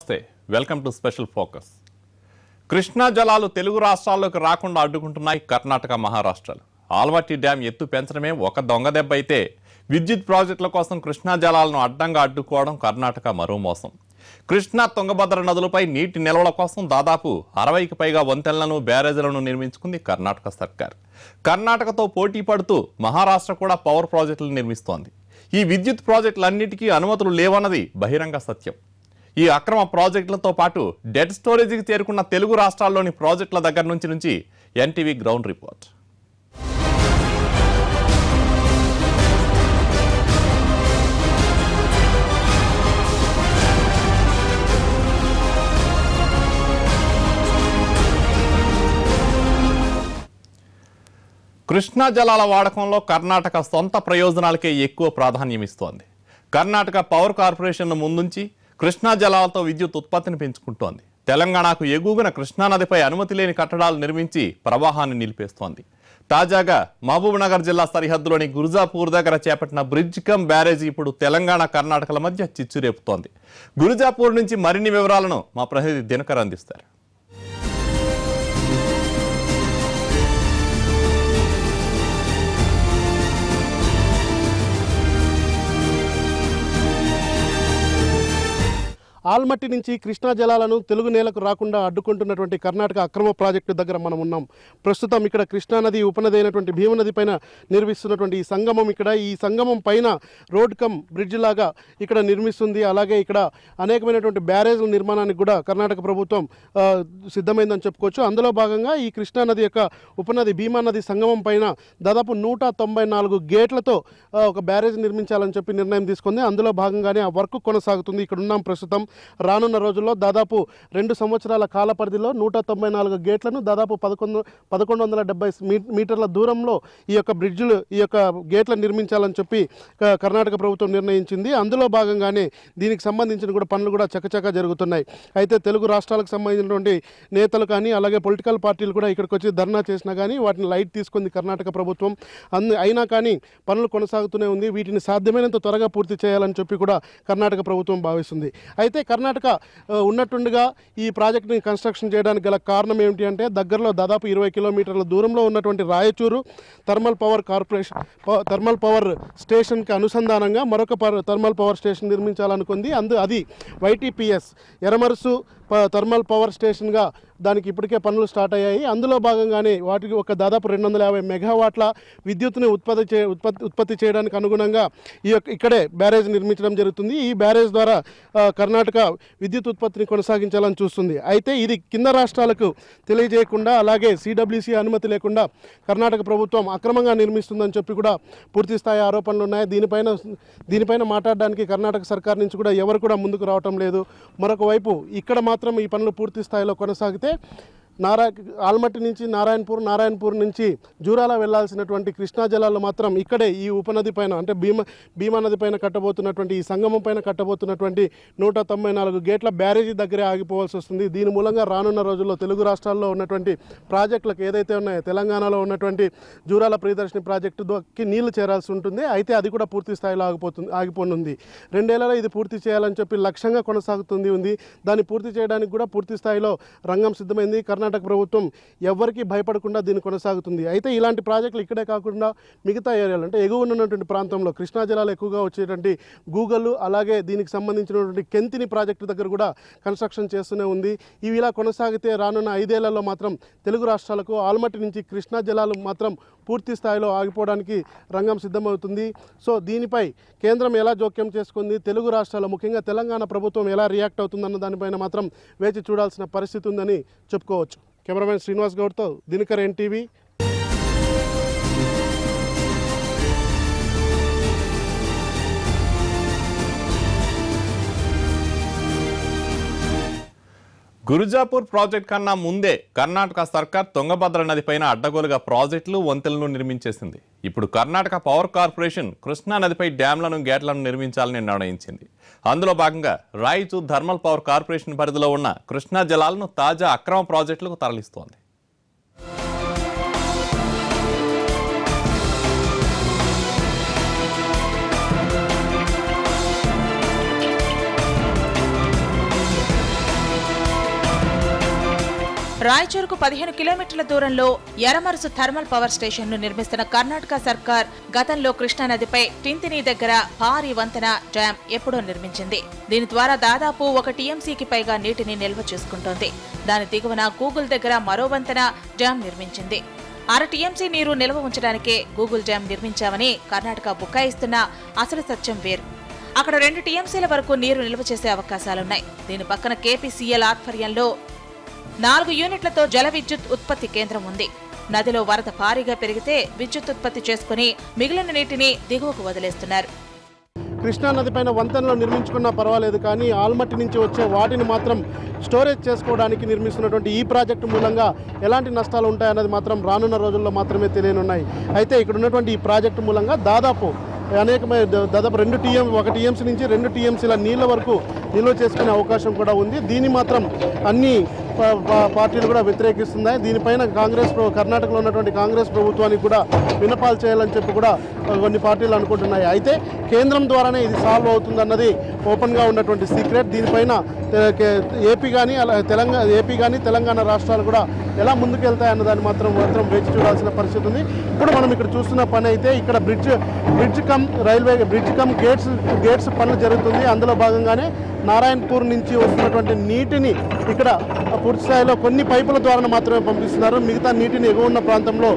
నమస్తే welcome to special focus. Krishna జలాలు తెలుగు రాష్ట్రాల్లోకి రాకుండా అడ్డుకుంటున్నాయి కర్ణాటక, మహారాష్ట్రలు. ఆల్మట్టి డ్యాం ఎత్తు పెంచడమే ఒక దొంగ దెబ్బ అయితే విద్యుత్ ప్రాజెక్టుల కోసం కృష్ణా జలాలను అడ్డంగా అడ్డుకోవడం కర్ణాటక మరో మోసం. కృష్ణా, తుంగభద్ర నదులపై నీటి నిల్వల కోసం దాదాపు 60కి పైగా వంతెనలను, బ్యారేజీలను నిర్మించుకుంది కర్ణాటక సర్కార్. కర్ణాటకతో పోటీ పడుతూ మహారాష్ట్ర కూడా పవర్ ప్రాజెక్టులు నిర్మిస్తోంది. ఈ విద్యుత్ ప్రాజెక్టులన్నిటికీ అనుమతులు లేవన్నది బహిరంగ సత్యం. ఈ అక్రమ ప్రాజెక్టులతో పాటు డెడ్ స్టోరేజీకి చేరుకున్న తెలుగు రాష్ట్రాల్లోని ప్రాజెక్టుల దగ్గర నుంచి ఎన్టీవీ గ్రౌండ్ రిపోర్ట్. కృష్ణా జలాల వాడకంలో కర్ణాటక సొంత ప్రయోజనాలకే ఎక్కువ ప్రాధాన్యమిస్తోంది. కర్ణాటక పవర్ కార్పొరేషన్ ముందుంచి కృష్ణా జలాలతో విద్యుత్ ఉత్పత్తిని పెంచుకుంటోంది. తెలంగాణకు ఎగువన కృష్ణానదిపై అనుమతి లేని కట్టడాలు నిర్మించి ప్రవాహాన్ని నిలిపేస్తోంది. తాజాగా మహబూబ్నగర్ జిల్లా సరిహద్దులోని గురుజాపూర్ దగ్గర చేపట్టిన బ్రిడ్జ్ కమ్ బ్యారేజీ ఇప్పుడు తెలంగాణ, కర్ణాటకల మధ్య చిచ్చు రేపుతోంది. గురుజాపూర్ నుంచి మరిన్ని వివరాలను మా ప్రతినిధి దినకర్ అందిస్తారు. ఆల్మట్టి నుంచి కృష్ణా జలాలను తెలుగు నేలకు రాకుండా అడ్డుకుంటున్నటువంటి కర్ణాటక అక్రమ ప్రాజెక్టు దగ్గర మనం ఉన్నాం. ప్రస్తుతం ఇక్కడ కృష్ణానది ఉపనది అయినటువంటి భీమనది పైన నిర్మిస్తున్నటువంటి ఈ సంగమం, ఈ సంగమం పైన రోడ్ కమ్ బ్రిడ్జ్ లాగా ఇక్కడ నిర్మిస్తుంది. అలాగే ఇక్కడ అనేకమైనటువంటి బ్యారేజ్ల నిర్మాణానికి కూడా కర్ణాటక ప్రభుత్వం సిద్ధమైందని చెప్పుకోవచ్చు. అందులో భాగంగా ఈ కృష్ణానది యొక్క ఉపనది భీమానది సంగమం పైన దాదాపు 194 గేట్లతో ఒక బ్యారేజ్ నిర్మించాలని చెప్పి నిర్ణయం తీసుకుంది. అందులో భాగంగానే ఆ వర్క్ కొనసాగుతుంది. ఇక్కడ ఉన్నాం ప్రస్తుతం. రానున్న రోజుల్లో దాదాపు 2 సంవత్సరాల కాల పరిధిలో 194 గేట్లను దాదాపు 1170 మీటర్ల దూరంలో ఈ యొక్క బ్రిడ్జ్లు, ఈ యొక్క గేట్లను నిర్మించాలని చెప్పి కర్ణాటక ప్రభుత్వం నిర్ణయించింది. అందులో భాగంగానే దీనికి సంబంధించిన కూడా పనులు కూడా చకచకా జరుగుతున్నాయి. అయితే తెలుగు రాష్ట్రాలకు సంబంధించినటువంటి నేతలు కానీ అలాగే పొలిటికల్ పార్టీలు కూడా ఇక్కడికి వచ్చి ధర్నా చేసినా కానీ వాటిని లైట్ తీసుకుంది కర్ణాటక ప్రభుత్వం. అయినా కానీ పనులు కొనసాగుతూనే ఉంది. వీటిని సాధ్యమైనంత త్వరగా పూర్తి చేయాలని చెప్పి కూడా కర్ణాటక ప్రభుత్వం భావిస్తుంది. అయితే కర్ణాటక ఉన్నట్టుండగా ఈ ప్రాజెక్టుని కన్స్ట్రక్షన్ చేయడానికి గల కారణం ఏమిటి అంటే, దగ్గరలో దాదాపు 20 కిలోమీటర్ల దూరంలో ఉన్నటువంటి రాయచూరు థర్మల్ పవర్ స్టేషన్కి అనుసంధానంగా మరొక థర్మల్ పవర్ స్టేషన్ నిర్మించాలనుకుంది. అది వైటీపీఎస్ ఎరమరుసు థర్మల్ పవర్ స్టేషన్గా దానికి ఇప్పటికే పనులు స్టార్ట్ అయ్యాయి. అందులో భాగంగానే వాటికి ఒక దాదాపు 250 మెగావాట్ల విద్యుత్తుని ఉత్పత్తి చేయడానికి అనుగుణంగా ఇక్కడే బ్యారేజ్ నిర్మించడం జరుగుతుంది. ఈ బ్యారేజ్ ద్వారా కర్ణాటక విద్యుత్ ఉత్పత్తిని కొనసాగించాలని చూస్తుంది. అయితే ఇది కింద రాష్ట్రాలకు తెలియజేయకుండా, అలాగే సిడబ్ల్యూసి అనుమతి లేకుండా కర్ణాటక ప్రభుత్వం అక్రమంగా నిర్మిస్తుందని చెప్పి కూడా పూర్తి స్థాయి ఆరోపణలు ఉన్నాయి. దీనిపైన మాట్లాడడానికి కర్ణాటక సర్కార్ నుంచి కూడా ఎవరు కూడా ముందుకు రావటం లేదు. మరొక వైపు ఇక్కడ మాత్రం ఈ పనులు పూర్తి స్థాయిలో కొనసాగితే ఆల్మట్టి నుంచి నారాయణపూర్ నుంచి జూరాల వెళ్లాల్సినటువంటి కృష్ణా జలాలు మాత్రం ఇక్కడే ఈ ఉపనది పైన, అంటే భీమా నది పైన కట్టబోతున్నటువంటి ఈ సంగమం పైన కట్టబోతున్నటువంటి 194 గేట్ల బ్యారేజీ దగ్గరే ఆగిపోవాల్సి వస్తుంది. దీని మూలంగా రానున్న రోజుల్లో తెలుగు రాష్ట్రాల్లో ఉన్నటువంటి ప్రాజెక్టులకు ఏదైతే ఉన్నాయో, తెలంగాణలో ఉన్నటువంటి జూరాల ప్రియదర్శిని ప్రాజెక్టుకి నీళ్లు చేరాల్సి ఉంటుంది. అయితే అది కూడా పూర్తి స్థాయిలో ఆగిపోనుంది. 2 ఏళ్లలో ఇది పూర్తి చేయాలని చెప్పి లక్ష్యంగా కొనసాగుతుంది. దాన్ని పూర్తి చేయడానికి కూడా పూర్తి స్థాయిలో రంగం సిద్ధమైంది. కర్ణాటక ప్రభుత్వం ఎవరికి భయపడకుండా దీన్ని కొనసాగుతుంది. అయితే ఇలాంటి ప్రాజెక్టులు ఇక్కడే కాకుండా మిగతా ఏరియాలు, అంటే ఎగువన ఉన్నటువంటి ప్రాంతంలో కృష్ణా జలాలు ఎక్కువగా వచ్చేటువంటి గూగల్, అలాగే దీనికి సంబంధించినటువంటి కెంతిని ప్రాజెక్టు దగ్గర కూడా కన్స్ట్రక్షన్ చేస్తూనే ఉంది. ఇవి ఇలా కొనసాగితే రానున్న 5 ఏళ్లలో మాత్రం తెలుగు రాష్ట్రాలకు ఆల్మట్టి నుంచి కృష్ణా జలాలు మాత్రం పూర్తి స్థాయిలో ఆగిపోవడానికి రంగం సిద్ధమవుతుంది. సో దీనిపై కేంద్రం ఎలా జోక్యం చేసుకుంది, తెలుగు రాష్ట్రాలు ముఖ్యంగా తెలంగాణ ప్రభుత్వం ఎలా రియాక్ట్ అవుతుందన్న దానిపైన మాత్రం వేచి చూడాల్సిన పరిస్థితి ఉందని చెప్పుకోవచ్చు. కెమెరామెన్ శ్రీనివాస్ గౌడ్తో దినకర్, ఎన్టీవీ. గురుజాపూర్ ప్రాజెక్ట్ కన్నా ముందే కర్ణాటక సర్కార్ తుంగభద్ర నదిపైన అడ్డగోలుగా ప్రాజెక్టులు, వంతెనలను నిర్మించేసింది. ఇప్పుడు కర్ణాటక పవర్ కార్పొరేషన్ కృష్ణా నదిపై డ్యాంలను, గేట్లను నిర్మించాలని నిర్ణయించింది. అందులో భాగంగా రాయచూర్ థర్మల్ పవర్ కార్పొరేషన్ పరిధిలో ఉన్న కృష్ణా జలాలను తాజా అక్రమ ప్రాజెక్టులకు తరలిస్తోంది. రాయచూరుకు 15 కిలోమీటర్ల దూరంలో ఎరమరుసు థర్మల్ పవర్ స్టేషన్ను నిర్మిస్తున్న కర్ణాటక సర్కార్ గతంలో కృష్ణానదిపై టింతిని దగ్గర భారీ వంతెన డ్యాం ఎప్పుడో నిర్మించింది. దీని ద్వారా దాదాపు 1 టీఎంసీకి పైగా నీటిని నిల్వ చేసుకుంటోంది. దాని దిగువన గూగుల్ దగ్గర మరో వంతెన డ్యాం నిర్మించింది. 6 టీఎంసీ నీరు నిల్వ ఉంచడానికే గూగుల్ డ్యాం నిర్మించామని కర్ణాటక బుకాయిస్తున్న అసలు సత్యం వేరు. అక్కడ 2 టీఎంసీల వరకు నీరు నిల్వ చేసే అవకాశాలున్నాయి. దీని పక్కన కేపీసీఎల్ ఆధ్వర్యంలో 4 యూనిట్లతో జల విద్యుత్ ఉత్పత్తి కేంద్రం ఉంది. నదిలో వరద భారీగా పెరిగితే విద్యుత్ ఉత్పత్తి చేసుకుని మిగిలిన నీటిని దిగువకు వదిలేస్తున్నారు. కృష్ణా నది పైన వంతెనలో నిర్మించుకున్నా పర్వాలేదు, కానీ ఆల్మట్టి నుంచి వచ్చే వాటిని మాత్రం స్టోరేజ్ చేసుకోవడానికి నిర్మిస్తున్నటువంటి ఈ ప్రాజెక్టు మూలంగా ఎలాంటి నష్టాలు ఉంటాయన్నది మాత్రం రానున్న రోజుల్లో మాత్రమే తెలియనున్నాయి. అయితే ఇక్కడ ఉన్నటువంటి ఈ ప్రాజెక్టు మూలంగా దాదాపు 1 టీఎంసీ నుంచి 2 టీఎంసీల నీళ్ళ వరకు నిల్వ చేసుకునే అవకాశం కూడా ఉంది. దీన్ని మాత్రం అన్ని పార్టీలు కూడా వ్యతిరేకిస్తున్నాయి. దీనిపైన కర్ణాటకలో ఉన్నటువంటి కాంగ్రెస్ ప్రభుత్వానికి కూడా విన్నపాలు చేయాలని చెప్పి కూడా కొన్ని పార్టీలు అనుకుంటున్నాయి. అయితే కేంద్రం ద్వారానే ఇది సాల్వ్ అవుతుందన్నది ఓపెన్గా ఉన్నటువంటి సీక్రెట్. దీనిపైన ఏపీ కానీ తెలంగాణ రాష్ట్రాలు కూడా ఎలా ముందుకెళ్తాయన్న దాన్ని మాత్రం వేచి చూడాల్సిన పరిస్థితి ఉంది. ఇప్పుడు మనం ఇక్కడ చూస్తున్న పని అయితే ఇక్కడ బ్రిడ్జ్ కమ్ గేట్స్ పనులు జరుగుతుంది. అందులో భాగంగానే నారాయణపూర్ నుంచి వస్తున్నటువంటి నీటిని ఇక్కడ పూర్తి స్థాయిలో కొన్ని పైపుల ద్వారా మాత్రమే పంపిస్తున్నారు. మిగతా నీటిని ఎగువ ఉన్న ప్రాంతంలో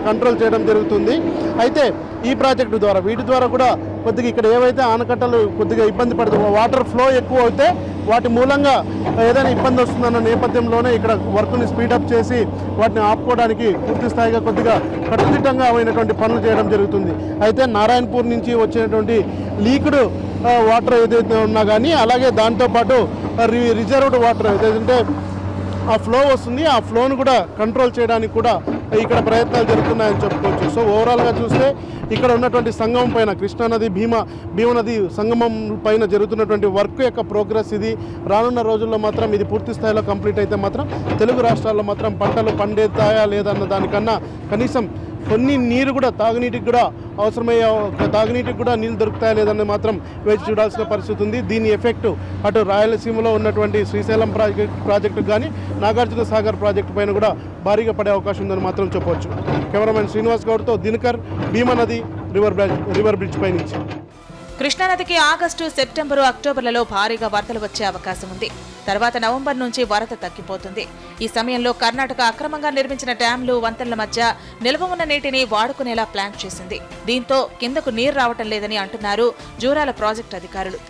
కంట్రోల్ చేయడం జరుగుతుంది. అయితే ఈ ప్రాజెక్టు ద్వారా వీటి ద్వారా కూడా కొద్దిగా ఇక్కడ ఏవైతే ఆనకట్టలు కొద్దిగా ఇబ్బంది పడుతుందో వాటర్ ఫ్లో ఎక్కువ అయితే వాటి మూలంగా ఏదైనా ఇబ్బంది వస్తుందన్న నేపథ్యంలోనే ఇక్కడ వర్క్ని స్పీడప్ చేసి వాటిని ఆపుకోవడానికి పూర్తి స్థాయిగా కొద్దిగా కట్టుదిట్టంగా అయినటువంటి పనులు చేయడం జరుగుతుంది. అయితే నారాయణపూర్ నుంచి వచ్చినటువంటి లీక్డ్ వాటర్ ఏదైతే ఉన్నా కానీ అలాగే దాంతోపాటు రిజర్వ్డ్ వాటర్ ఏదైతే ఆ ఫ్లో వస్తుంది, ఆ ఫ్లోను కూడా కంట్రోల్ చేయడానికి కూడా ఇక్కడ ప్రయత్నాలు జరుగుతున్నాయని చెప్పుకోవచ్చు. సో ఓవరాల్గా చూస్తే ఇక్కడ ఉన్నటువంటి సంగమం పైన కృష్ణానది భీమనది సంగమం పైన జరుగుతున్నటువంటి వర్క్ యొక్క ప్రోగ్రెస్ ఇది. రానున్న రోజుల్లో మాత్రం ఇది పూర్తి స్థాయిలో కంప్లీట్ అయితే మాత్రం తెలుగు రాష్ట్రాల్లో మాత్రం పంటలు పండేతాయా లేదన్న దానికన్నా కనీసం కొన్ని నీరు కూడా తాగునీటికి కూడా అవసరమయ్యే తాగునీటికి కూడా నీళ్ళు దొరుకుతాయా లేదని మాత్రం వేచి చూడాల్సిన పరిస్థితి ఉంది. దీని ఎఫెక్టు అటు రాయలసీమలో ఉన్నటువంటి శ్రీశైలం ప్రాజెక్టు కానీ నాగార్జున సాగర్ ప్రాజెక్టు పైన కూడా భారీగా పడే అవకాశం ఉందని మాత్రం చెప్పవచ్చు. కెమెరామెన్ శ్రీనివాస్ గౌడ్తో దినకర్, భీమనది రివర్ బ్రిడ్జ్ పై నుంచి. కృష్ణానదికి ఆగస్టు, సెప్టెంబరు, అక్టోబర్లలో భారీగా వరదలు వచ్చే అవకాశం ఉంది. తర్వాత నవంబర్ నుంచి వరద తగ్గిపోతుంది. ఈ సమయంలో కర్ణాటక అక్రమంగా నిర్మించిన డ్యాంలు, వంతెనల మధ్య నిల్వ ఉన్న నీటిని వాడుకునేలా ప్లాన్ చేసింది. దీంతో కిందకు నీరు రావటం లేదని అంటున్నారు జూరాల ప్రాజెక్టు అధికారులు.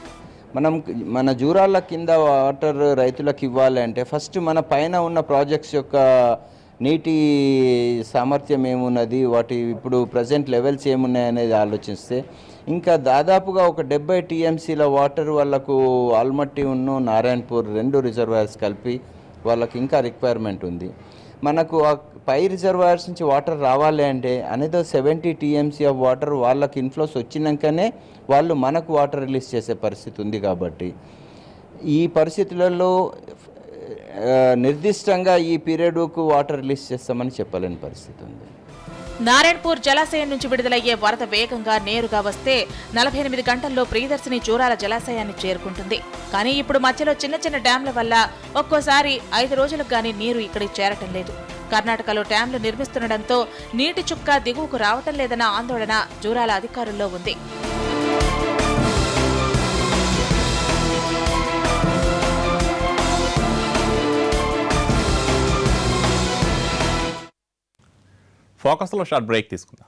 మన జూరాల కింద వాటర్ రైతులకు ఇవ్వాలి అంటే ఫస్ట్ మన పైన ఉన్న ప్రాజెక్ట్స్ యొక్క నీటి సామర్థ్యం ఏమున్నది, వాటి ఇప్పుడు ప్రజెంట్ లెవెల్స్ ఏమున్నాయనేది ఆలోచిస్తే ఇంకా దాదాపుగా ఒక 70 టీఎంసీల వాటర్ వాళ్ళకు ఆల్మట్టి ఉన్న నారాయణపూర్ 2 రిజర్వాయర్స్ కలిపి వాళ్ళకి ఇంకా రిక్వైర్మెంట్ ఉంది. మనకు ఆ పై రిజర్వాయర్స్ నుంచి వాటర్ రావాలి అంటే అనేది 70 టీఎంసీ ఆఫ్ వాటర్ వాళ్ళకి ఇన్ఫ్లోస్ వచ్చినాకనే వాళ్ళు మనకు వాటర్ రిలీజ్ చేసే పరిస్థితి ఉంది. కాబట్టి ఈ పరిస్థితులలో నిర్దిష్టంగా ఈ పీరియడ్కు వాటర్ రిలీజ్ చేస్తామని చెప్పలేని పరిస్థితి ఉంది. నారాయణపూర్ జలాశయం నుంచి విడుదలయ్యే వరద వేగంగా నేరుగా వస్తే 48 గంటల్లో ప్రియదర్శిని జూరాల జలాశయాన్ని చేరుకుంటుంది. కానీ ఇప్పుడు మధ్యలో చిన్న డ్యాంల వల్ల ఒక్కోసారి 5 రోజులకు గానీ నీరు ఇక్కడికి చేరటం లేదు. కర్ణాటకలో డ్యాంలు నిర్మిస్తుండటంతో నీటి చుక్క దిగువకు రావటం లేదన్న ఆందోళన జూరాల అధికారుల్లో ఉంది. ఫోకస్లో షార్ట్ బ్రేక్ తీసుకుందాం.